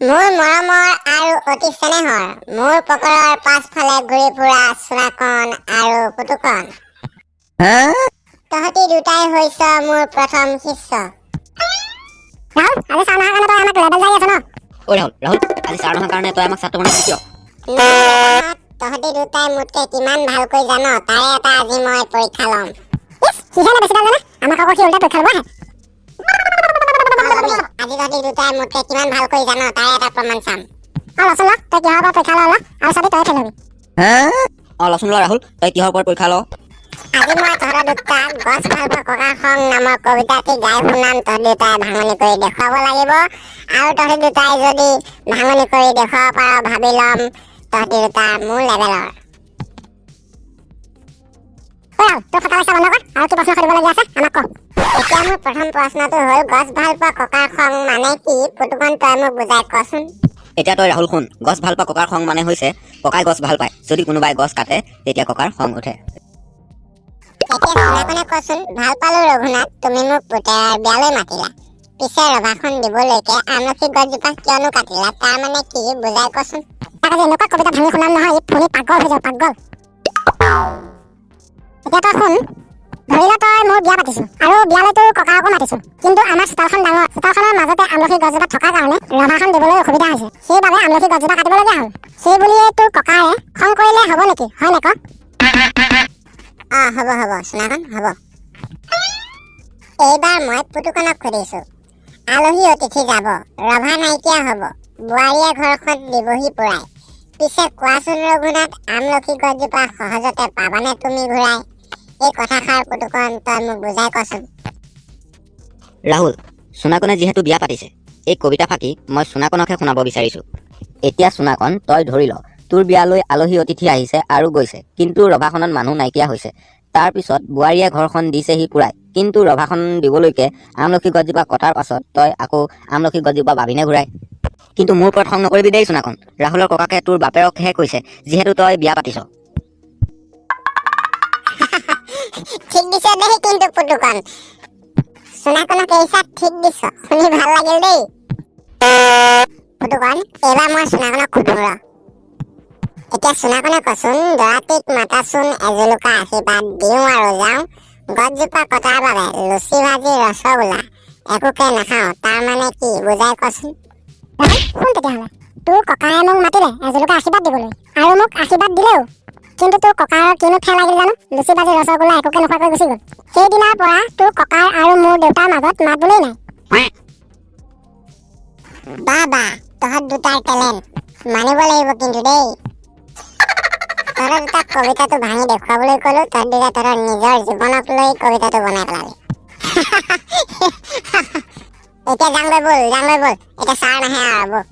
মোৰ মৰমৰ আৰু অতি চেনেহৰ মোৰ পকৰৰ পাছফালে ঘূৰি ফুৰা চোৰাকণ আৰু পুতুকণ। তহঁতি দুটাই হৈছ মোৰ প্ৰথম শিষ্য। ৰাহুল, আজি চাহ নোহোৱাৰ কাৰণে তই আমাক লেবেল জাৰি আছ ন? ঐ ৰাহুল, আজি চাহ নোহোৱাৰ কাৰণে তই আমাক ছাত্ৰ বনাইছিলি কিয়? তহঁতি দুটাই মোতকে কিমান ভালকৈ জান তাৰে এটা আজি মই পৰীক্ষা ল'ম। সিহে বেছি ভাল জানে, আমাক আকৌ সি উল্টা পৰীক্ষা ল'ব আহে। আজি তহঁতি দুটাই মোতকে কিমান ভালকৈ জান তাৰে এটা প্ৰমাণ চাম। লচোন ল, তই কিহৰ ওপৰত পৰীক্ষা ল আৰু চাবি তই ফেল হবি। লচোন ল ৰাহুল, তই কিহৰ ওপৰত পৰীক্ষা ল? আজি মই তহঁতৰ দুটা গছ ভাল পোৱা ককাৰ সং নামৰ কবিতাটি গাই শুনাম। তহঁতি দুটাই ভাঙনি কৰি দেখুৱাব লাগিব, আৰু তহঁতি দুটাই যদি ভাঙনি কৰি দেখুৱাব পাৰ ভাবি ল'ম তহঁতি দুটা মোৰ লেভেলৰ। তোৰ ফটা লেখা বন্ধ কৰ আৰু কি প্ৰশ্ন সুধিবলগীয়া আছে আমাক ক। এতিয়া মোৰ প্ৰথম প্ৰশ্নটো হ'ল গছ ভাল পোৱা ককাৰ সং মানে কি? পুতুকণ তই মোক বুজাই কচোন। এতিয়া তই ৰাহুল শুন, গছ ভাল পোৱা ককাৰ খং মানে হৈছে ককাই গছ ভাল পায়, যদি কোনোবাই গছ কাটে তেতিয়া ককাৰ খং উঠে। এতিয়া শুনাকনে কচোন, ভাল পালো ৰঘুনাথ, তুমি মোক পুতেৰাৰ বিয়ালৈ মাতিলা, পিছে ৰভাখন দিবলৈকে আমলখি গছজোপা কিয়নো কাটিলা, তাৰ মানে কি বুজাই কচোন। তাক আজি এনেকুৱা কবিতা ভাঙি শুনাম নহয়, ই শুনি পাগল হৈ যাব, পাগল। এতিয়া তই শুন, ধৰি ল তই মোৰ বিয়া পাতিছো আৰু বিয়ালৈ তোৰ ককাকো মাতিছো, কিন্তু আমাৰ চোতালখন ডাঙৰ, চোতালখনৰ মাজতে আমলখি গছজোপা থকাৰ কাৰণে ৰভাখন দিবলৈ অসুবিধা হৈছে, সেইবাবে আমলখি গছজোপা কাটিবলগীয়া হ'ল। সেই বুলিয়ে তোৰ ককায়ে খং কৰিলে হ'ব নেকি, হয় নে ক? হ'ব সোণাকণ হ'ব। এইবাৰ মই পুতুকণক সুধিছো, আলহী অতিথি যাব, ৰভা নাইকিয়া হ'ব, বোৱাৰীয়ে ঘৰখন দিবহি পুৰাই, পিছে কোৱাচোন ৰঘুনাথ, আমলখি গছজোপা সহজতে পাবানে তুমি ঘূৰাই? এই কথাষাৰ পুতুকণ তই মোক বুজাই কচোন। ৰাহুল, সোণাকণে যিহেতু বিয়া পাতিছে, এই কবিতা ফাঁকি মই সোণাকণকহে শুনাব বিচাৰিছো। এতিয়া সোণাকণ, তই ধৰি ল তোৰ বিয়ালৈ আলহী অতিথি আহিছে আৰু গৈছে, কিন্তু ৰভাখনত মানুহ নাইকিয়া হৈছে, তাৰ পিছত বোৱাৰীয়ে ঘৰখন দিছেহি পুৰাই, কিন্তু ৰভাখন দিবলৈকে আমলখি গছজোপা কটাৰ পাছত তই আকৌ আমলখি গছজোপা বাবিনে ঘূৰাই? কিন্তু মোৰ ওপৰত খং নকৰিবি দেই সোণাকণ, ৰাহুলৰ ককাকে তোৰ বাপেৰকহে কৈছে, যিহেতু তই বিয়া পাতিছ। ঠিক দিছ দেই কিন্তু পুতুকণ, সোণাকণক এইচাত ঠিক দিছ, শুনি ভাল লাগিল দেই। পুতুকণ, এইবাৰ মই সোণাকণক সুধো ৰ। এতিয়া সোণাকণে কচোন, দৰাটিক মাতাচোন, এজোলোকা আশীৰ্বাদ দিওঁ আৰু যাওঁ, গছজোপা কটাৰ বাবে লুচি ভাজি ৰসগোল্লা একোকে নাখাওঁ, তাৰ মানে কি বুজাই কচোন। শুন তেতিয়াহ'লে, তোৰ ককায়ে মোক মাতিলে এজোলোকা আশীৰ্বাদ দিবলৈ, আৰু মোক আশীৰ্বাদ দিলেও, কিন্তু তোৰ ককাৰ কিনো ফেৰ লাগিল জানো, লুচি ভাজি ৰসগোল্লা একোকে নোখোৱাকৈ গুচি গ'ল। সেইদিনাৰ পৰা তোৰ ককাৰ আৰু মোৰ দেউতাৰ মাজত মাত বোলেই নাই। বাহ তহঁত দুটাৰ টেলেণ্ট মানিব লাগিব কিন্তু দেই। তহঁত দুটাক কবিতাটো ভাঙি দেখুৱাবলৈ ক'লো, তহঁত দুটা তহঁতৰ নিজৰ জীৱনক লৈ কবিতাটো বনাই পেলালি। এতিয়া যাংগৈ ব'ল, এতিয়া ছাৰ নাহে আৰু ব'ল।